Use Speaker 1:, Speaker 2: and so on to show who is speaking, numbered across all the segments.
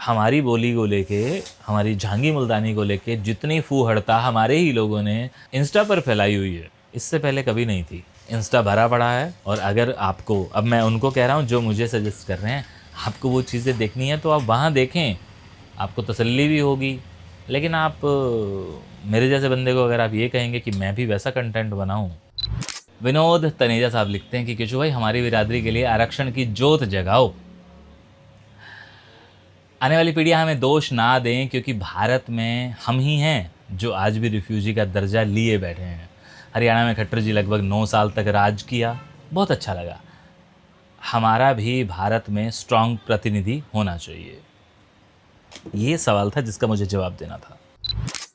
Speaker 1: हमारी बोली को लेके, हमारी झांगी मुल्तानी को लेके जितनी फूहड़ता हमारे ही लोगों ने इंस्टा पर फैलाई हुई है, इससे पहले कभी नहीं थी। इंस्टा भरा पड़ा है और अगर आपको, अब मैं उनको कह रहा हूँ जो मुझे सजेस्ट कर रहे हैं, आपको वो चीज़ें देखनी है तो आप वहाँ देखें, आपको तसल्ली भी होगी। लेकिन आप मेरे जैसे बंदे को अगर आप ये कहेंगे कि मैं भी वैसा कंटेंट बनाऊँ। विनोद तनेजा साहब लिखते हैं कि किशोर भाई, हमारी बिरादरी के लिए आरक्षण की जोत जगाओ। आने वाली पीढ़ियां हमें दोष ना दें, क्योंकि भारत में हम ही हैं जो आज भी रिफ्यूजी का दर्जा लिए बैठे हैं। हरियाणा में खट्टर जी लगभग 9 साल तक राज किया, बहुत अच्छा लगा। हमारा भी भारत में स्ट्रांग प्रतिनिधि होना चाहिए। ये सवाल था जिसका मुझे जवाब देना था।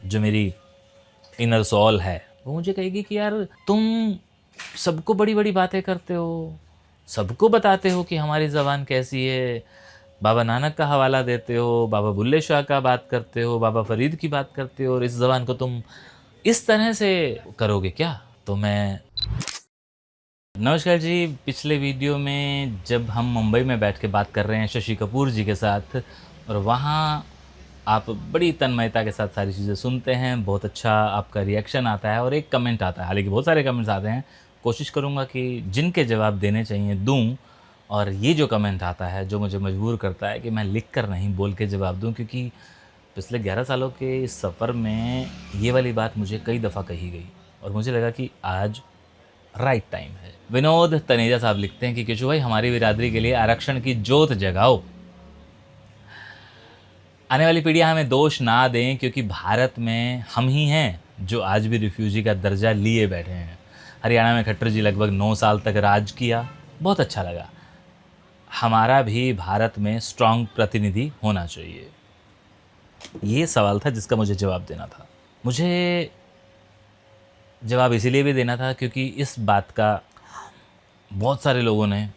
Speaker 1: जो मेरी इनर सोल है वो मुझे कहेगी कि यार तुम सबको बड़ी बड़ी बातें करते हो, सबको बताते हो कि हमारी ज़बान कैसी है, बाबा नानक का हवाला देते हो, बाबा बुल्ले शाह का बात करते हो, बाबा फरीद की बात करते हो, और इस ज़बान को तुम इस तरह से करोगे क्या? तो मैं नमस्कार जी। पिछले वीडियो में जब हम मुंबई में बैठ के बात कर रहे हैं शशि कपूर जी के साथ, और वहाँ आप बड़ी तन्मयता के साथ सारी चीज़ें सुनते हैं, बहुत अच्छा आपका रिएक्शन आता है और एक कमेंट आता है, हालांकि बहुत सारे कमेंट्स आते हैं, कोशिश करूँगा कि जिनके जवाब देने चाहिए दूँ। और ये जो कमेंट आता है जो मुझे मजबूर करता है कि मैं लिख कर नहीं बोल के जवाब दूँ, क्योंकि पिछले 11 सालों के इस सफ़र में ये वाली बात मुझे कई दफ़ा कही गई और मुझे लगा कि आज राइट टाइम है। विनोद तनेजा साहब लिखते हैं कि किशोर भाई, हमारी बिरादरी के लिए आरक्षण की जोत जगाओ। आने वाली पीढ़ियां हमें दोष ना दें, क्योंकि भारत में हम ही हैं जो आज भी रिफ्यूजी का दर्जा लिए बैठे हैं। हरियाणा में खट्टर जी लगभग 9 साल तक राज किया, बहुत अच्छा लगा। हमारा भी भारत में स्ट्रांग प्रतिनिधि होना चाहिए। ये सवाल था जिसका मुझे जवाब देना था। मुझे जवाब इसीलिए भी देना था क्योंकि इस बात का बहुत सारे लोगों ने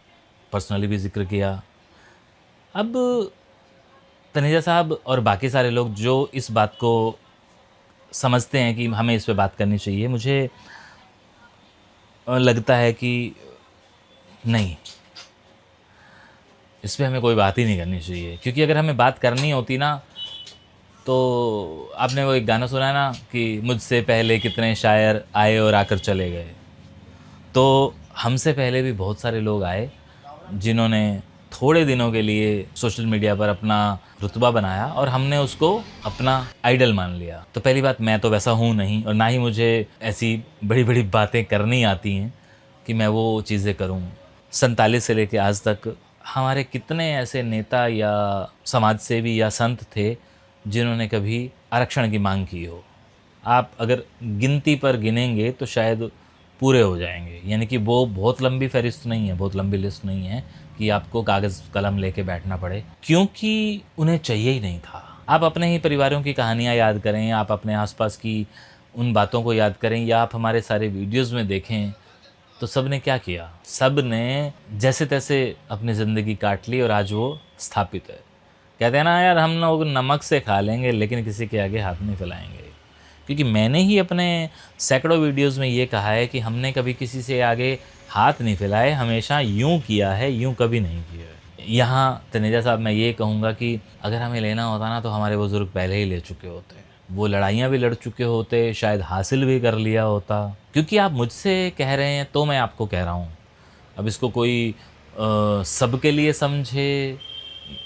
Speaker 1: पर्सनली भी जिक्र किया। अब तनेजा साहब और बाकी सारे लोग जो इस बात को समझते हैं कि हमें इस पे बात करनी चाहिए, मुझे लगता है कि नहीं, इस पे हमें कोई बात ही नहीं करनी चाहिए। क्योंकि अगर हमें बात करनी होती ना, तो आपने वो एक गाना सुना है ना कि मुझसे पहले कितने शायर आए और आकर चले गए। तो हमसे पहले भी बहुत सारे लोग आए जिन्होंने थोड़े दिनों के लिए सोशल मीडिया पर अपना रुतबा बनाया और हमने उसको अपना आइडल मान लिया। तो पहली बात, मैं तो वैसा हूँ नहीं, और ना ही मुझे ऐसी बड़ी बड़ी बातें करनी आती हैं कि मैं वो चीज़ें करूँ। 47 से लेके आज तक हमारे कितने ऐसे नेता या समाज सेवी या संत थे जिन्होंने कभी आरक्षण की मांग की हो। आप अगर गिनती पर गिनेंगे तो शायद पूरे हो जाएंगे। यानी कि वो बहुत लंबी फहरिस्त नहीं है, बहुत लंबी लिस्ट नहीं है कि आपको कागज़ कलम लेके बैठना पड़े, क्योंकि उन्हें चाहिए ही नहीं था। आप अपने ही परिवारों की कहानियाँ याद करें, आप अपने आसपास की उन बातों को याद करें, या आप हमारे सारे वीडियोज़ में देखें, तो सब ने क्या किया? सब ने जैसे तैसे अपनी ज़िंदगी काट ली और आज वो स्थापित है। कहते हैं ना यार, हम लोग नमक से खा लेंगे लेकिन किसी के आगे हाथ नहीं फैलाएंगे। क्योंकि मैंने ही अपने सैकड़ों वीडियोस में ये कहा है कि हमने कभी किसी से आगे हाथ नहीं फैलाए, हमेशा यूं किया है, यूं कभी नहीं किया है। यहाँ तनेजा साहब, मैं ये कहूँगा कि अगर हमें लेना होता ना तो हमारे बुज़ुर्ग पहले ही ले चुके होते। वो लड़ाइयाँ भी लड़ चुके होते, शायद हासिल भी कर लिया होता। क्योंकि आप मुझसे कह रहे हैं तो मैं आपको कह रहा हूँ। अब इसको कोई सबके लिए समझे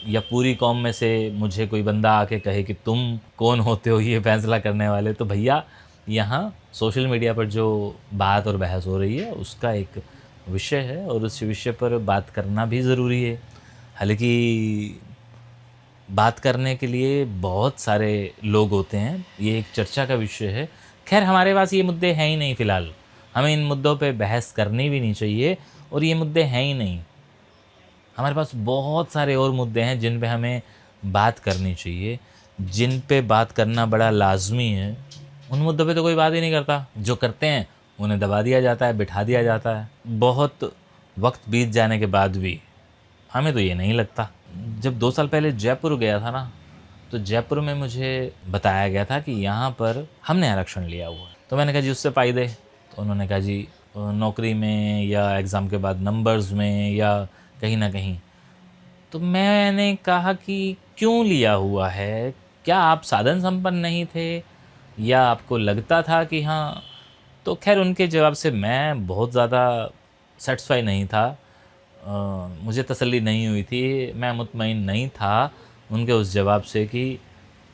Speaker 1: या पूरी कौम में से मुझे कोई बंदा आके कहे कि तुम कौन होते हो ये फैसला करने वाले, तो भैया यहाँ सोशल मीडिया पर जो बात और बहस हो रही है उसका एक विषय है और उस विषय पर बात करना भी ज़रूरी है। हालांकि बात करने के लिए बहुत सारे लोग होते हैं, ये एक चर्चा का विषय है। खैर, हमारे पास ये मुद्दे हैं ही नहीं फ़िलहाल, हमें इन मुद्दों पे बहस करनी भी नहीं चाहिए और ये मुद्दे हैं ही नहीं। हमारे पास बहुत सारे और मुद्दे हैं जिन पे हमें बात करनी चाहिए, जिन पे बात करना बड़ा लाजमी है। उन मुद्दों पे तो कोई बात ही नहीं करता, जो करते हैं उन्हें दबा दिया जाता है, बिठा दिया जाता है। बहुत वक्त बीत जाने के बाद भी हमें तो ये नहीं लगता। जब 2 साल पहले जयपुर गया था ना, तो जयपुर में मुझे बताया गया था कि यहाँ पर हमने आरक्षण लिया हुआ है। तो मैंने कहा जी उससे फ़ायदे, तो उन्होंने कहा जी नौकरी में या एग्ज़ाम के बाद नंबर्स में या कहीं ना कहीं। तो मैंने कहा कि क्यों लिया हुआ है? क्या आप साधन संपन्न नहीं थे या आपको लगता था कि हाँ? तो खैर उनके जवाब से मैं बहुत ज़्यादा सैटिस्फाई नहीं था। मुझे तसल्ली नहीं हुई थी, मैं मुतमईन नहीं था उनके उस जवाब से कि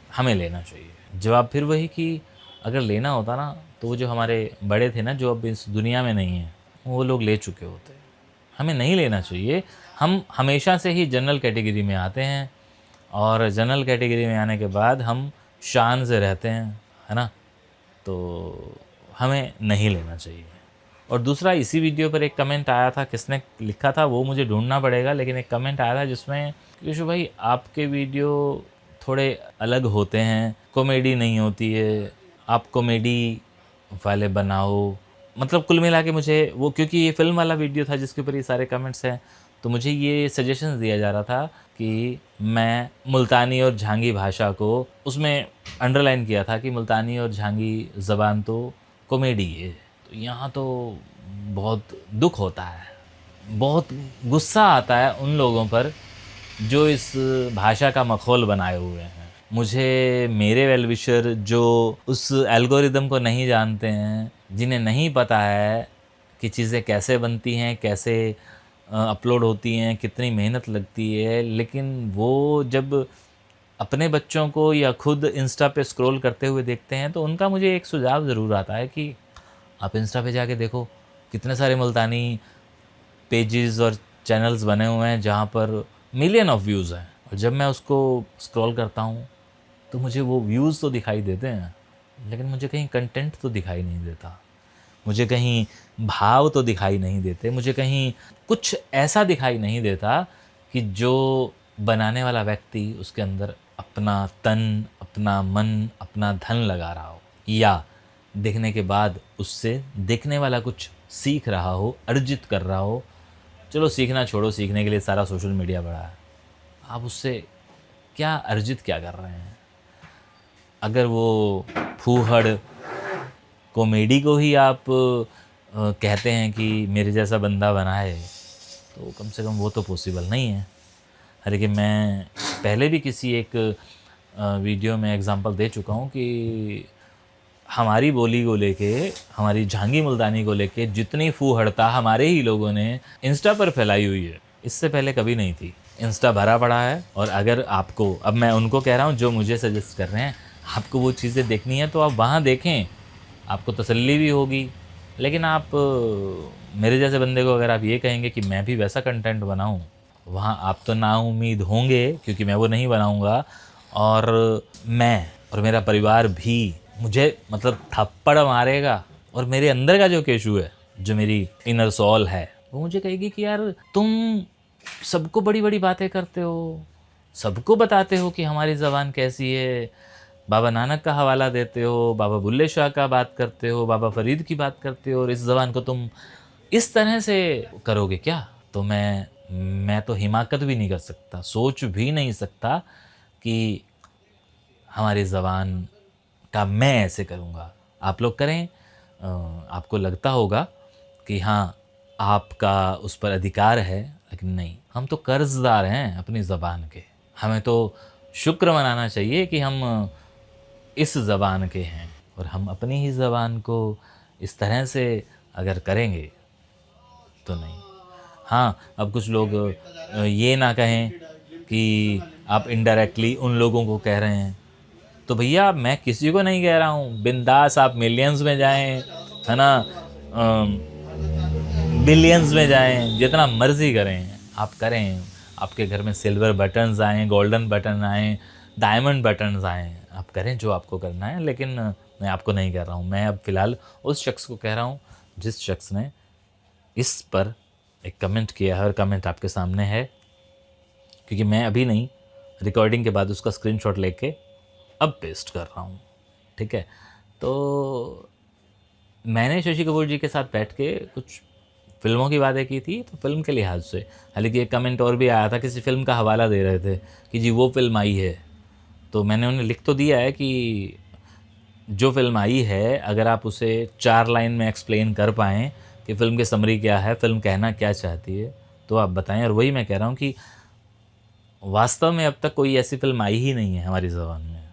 Speaker 1: हमें लेना चाहिए। जवाब फिर वही कि अगर लेना होता ना तो वो जो हमारे बड़े थे ना, जो अब इस दुनिया में नहीं हैं, वो लोग ले चुके होते। हमें नहीं लेना चाहिए। हम हमेशा से ही जनरल कैटेगरी में आते हैं और जनरल कैटेगरी में आने के बाद हम शान से रहते हैं, है ना? तो हमें नहीं लेना चाहिए। और दूसरा, इसी वीडियो पर एक कमेंट आया था, किसने लिखा था वो मुझे ढूंढना पड़ेगा, लेकिन एक कमेंट आया था जिसमें यशु भाई आपके वीडियो थोड़े अलग होते हैं, कॉमेडी नहीं होती है, आप कॉमेडी वाले बनाओ। मतलब कुल मिला के मुझे वो, क्योंकि ये फ़िल्म वाला वीडियो था जिसके ऊपर ये सारे कमेंट्स हैं, तो मुझे ये सजेशंस दिया जा रहा था कि मैं मुल्तानी और झांगी भाषा को उसमें अंडरलाइन किया था कि मुल्तानी और झांगी ज़बान तो कॉमेडी है। तो यहाँ तो बहुत दुख होता है, बहुत गुस्सा आता है उन लोगों पर जो इस भाषा का मखौल बनाए हुए हैं। मुझे मेरे वेल विशर जो उस एल्गोरिदम को नहीं जानते हैं, जिन्हें नहीं पता है कि चीज़ें कैसे बनती हैं, कैसे अपलोड होती हैं, कितनी मेहनत लगती है, लेकिन वो जब अपने बच्चों को या खुद इंस्टा पे स्क्रॉल करते हुए देखते हैं तो उनका मुझे एक सुझाव ज़रूर आता है कि आप इंस्टा पे जाके देखो, कितने सारे मुल्तानी पेजेस और चैनल्स बने हुए हैं जहाँ पर मिलियन ऑफ व्यूज़ हैं। और जब मैं उसको स्क्रॉल करता हूँ तो मुझे वो व्यूज़ तो दिखाई देते हैं, लेकिन मुझे कहीं कंटेंट तो दिखाई नहीं देता, मुझे कहीं भाव तो दिखाई नहीं देते, मुझे कहीं कुछ ऐसा दिखाई नहीं देता कि जो बनाने वाला व्यक्ति उसके अंदर अपना तन, अपना मन, अपना धन लगा रहा हो, या देखने के बाद उससे देखने वाला कुछ सीख रहा हो, अर्जित कर रहा हो। चलो सीखना छोड़ो, सीखने के लिए सारा सोशल मीडिया बड़ा है। आप उससे क्या अर्जित क्या कर रहे हैं? अगर वो फूहड़ कॉमेडी को ही आप कहते हैं कि मेरे जैसा बंदा बनाए, तो कम से कम वो तो पॉसिबल नहीं है। हालांकि मैं पहले भी किसी एक वीडियो में एग्जांपल दे चुका हूँ कि हमारी बोली को लेके, हमारी झांगी मुल्तानी को लेके जितनी फूहड़ता हमारे ही लोगों ने इंस्टा पर फैलाई हुई है, इससे पहले कभी नहीं थी। इंस्टा भरा पड़ा है। और अगर आपको, अब मैं उनको कह रहा हूँ जो मुझे सजेस्ट कर रहे हैं, आपको वो चीज़ें देखनी है तो आप वहाँ देखें, आपको तसल्ली भी होगी। लेकिन आप मेरे जैसे बंदे को अगर आप ये कहेंगे कि मैं भी वैसा कंटेंट बनाऊँ, वहाँ आप तो नाउम्मीद होंगे, क्योंकि मैं वो नहीं बनाऊँगा। और मैं और मेरा परिवार भी मुझे मतलब थप्पड़ मारेगा, और मेरे अंदर का जो केशू है, जो मेरी इनर सोल है, वो मुझे कहेगी कि यार तुम सबको बड़ी बड़ी बातें करते हो, सबको बताते हो कि हमारी ज़बान कैसी है, बाबा नानक का हवाला देते हो, बाबा बुल्ले शाह का बात करते हो, बाबा फरीद की बात करते हो, और इस ज़बान को तुम इस तरह से करोगे क्या? तो मैं तो हिमाकत भी नहीं कर सकता, सोच भी नहीं सकता कि हमारी ज़बान का मैं ऐसे करूँगा। आप लोग करें, आपको लगता होगा कि हाँ आपका उस पर अधिकार है, लेकिन नहीं, हम तो कर्ज़दार हैं अपनी ज़बान के। हमें तो शुक्र मनाना चाहिए कि हम इस ज़बान के हैं, और हम अपनी ही ज़बान को इस तरह से अगर करेंगे तो नहीं। हाँ, अब कुछ लोग ये ना कहें कि आप इनडायरेक्टली उन लोगों को कह रहे हैं, तो भैया मैं किसी को नहीं कह रहा हूँ, बिंदास आप मिलियंस में जाएं, है ना, बिलियंस में जाएं, जितना मर्जी करें आप करें। आपके घर में सिल्वर बटन्स आएँ, गोल्डन बटन आएँ, डायमंड बटन्स आएँ, आप करें जो आपको करना है। लेकिन मैं आपको नहीं कह रहा हूँ, मैं अब फ़िलहाल उस शख्स को कह रहा हूँ जिस शख्स ने इस पर एक कमेंट किया है, और कमेंट आपके सामने है, क्योंकि मैं अभी नहीं, रिकॉर्डिंग के बाद उसका स्क्रीनशॉट लेके अब पेस्ट कर रहा हूँ, ठीक है। तो मैंने शशि कपूर जी के साथ बैठ के कुछ फ़िल्मों की बातें की थी, तो फ़िल्म के लिहाज से, हालांकि एक कमेंट और भी आया था, किसी फ़िल्म का हवाला दे रहे थे कि जी वो फ़िल्म आई है, तो मैंने उन्हें लिख तो दिया है कि जो फ़िल्म आई है अगर आप उसे 4 लाइन में एक्सप्लेन कर पाएँ कि फ़िल्म की समरी क्या है, फ़िल्म कहना क्या चाहती है, तो आप बताएं। और वही मैं कह रहा हूँ कि वास्तव में अब तक कोई ऐसी फ़िल्म आई ही नहीं है हमारी ज़बान में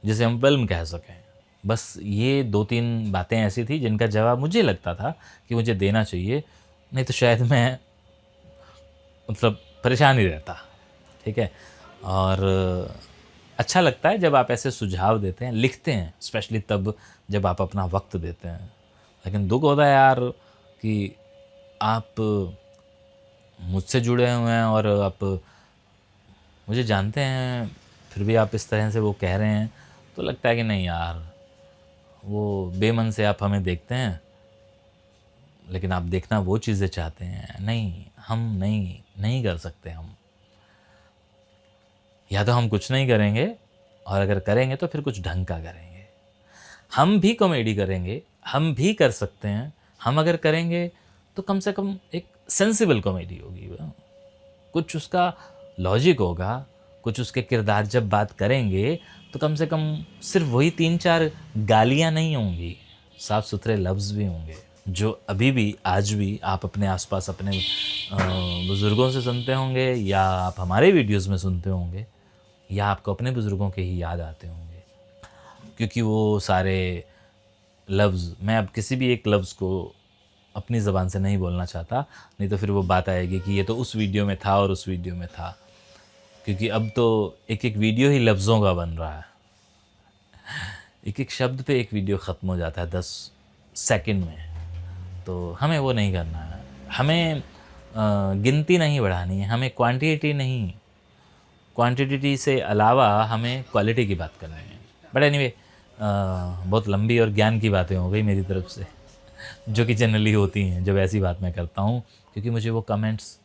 Speaker 1: जिसे हम फ़िल्म कह सकें। बस ये 2-3 बातें ऐसी थी जिनका जवाब मुझे लगता था कि मुझे देना चाहिए, नहीं तो शायद मैं मतलब परेशान ही रहता, ठीक है? और अच्छा लगता है जब आप ऐसे सुझाव देते हैं, लिखते हैं, स्पेशली तब जब आप अपना वक़्त देते हैं। लेकिन दुःख होता है यार कि आप मुझसे जुड़े हुए हैं और आप मुझे जानते हैं, फिर भी आप इस तरह से वो कह रहे हैं, तो लगता है कि नहीं यार, वो बेमन से आप हमें देखते हैं, लेकिन आप देखना वो चीज़ें चाहते हैं। नहीं, हम नहीं कर सकते हम। या तो हम कुछ नहीं करेंगे और अगर करेंगे तो फिर कुछ ढंग का करेंगे। हम भी कॉमेडी करेंगे, हम भी कर सकते हैं। हम अगर करेंगे तो कम से कम एक सेंसिबल कॉमेडी होगी। कुछ उसका लॉजिक होगा, कुछ उसके किरदार जब बात करेंगे तो कम से कम सिर्फ वही 3-4 गालियाँ नहीं होंगी, साफ़ सुथरे लफ्ज़ भी होंगे, जो अभी भी आज भी आप अपने आसपास अपने बुज़ुर्गों से सुनते होंगे या आप हमारे वीडियोज़ में सुनते होंगे या आपको अपने बुज़ुर्गों के ही याद आते होंगे। क्योंकि वो सारे लफ्ज़, मैं अब किसी भी एक लफ्ज़ को अपनी ज़बान से नहीं बोलना चाहता, नहीं तो फिर वो बात आएगी कि ये तो उस वीडियो में था और उस वीडियो में था। क्योंकि अब तो एक-एक वीडियो ही लफ्ज़ों का बन रहा है। एक-एक शब्द पे एक वीडियो ख़त्म हो जाता है 10 सेकंड में। तो हमें वो नहीं करना है। हमें गिनती नहीं बढ़ानी है, हमें क्वांटिटी नहीं, क्वांटिटी से अलावा हमें क्वालिटी की बात करनी है। बट एनीवे, बहुत लंबी और ज्ञान की बातें हो गई मेरी तरफ से, जो कि जनरली होती हैं जब ऐसी बात मैं करता हूँ, क्योंकि मुझे वो कमेंट्स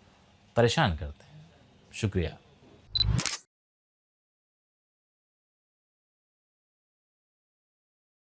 Speaker 1: परेशान करते हैं। शुक्रिया।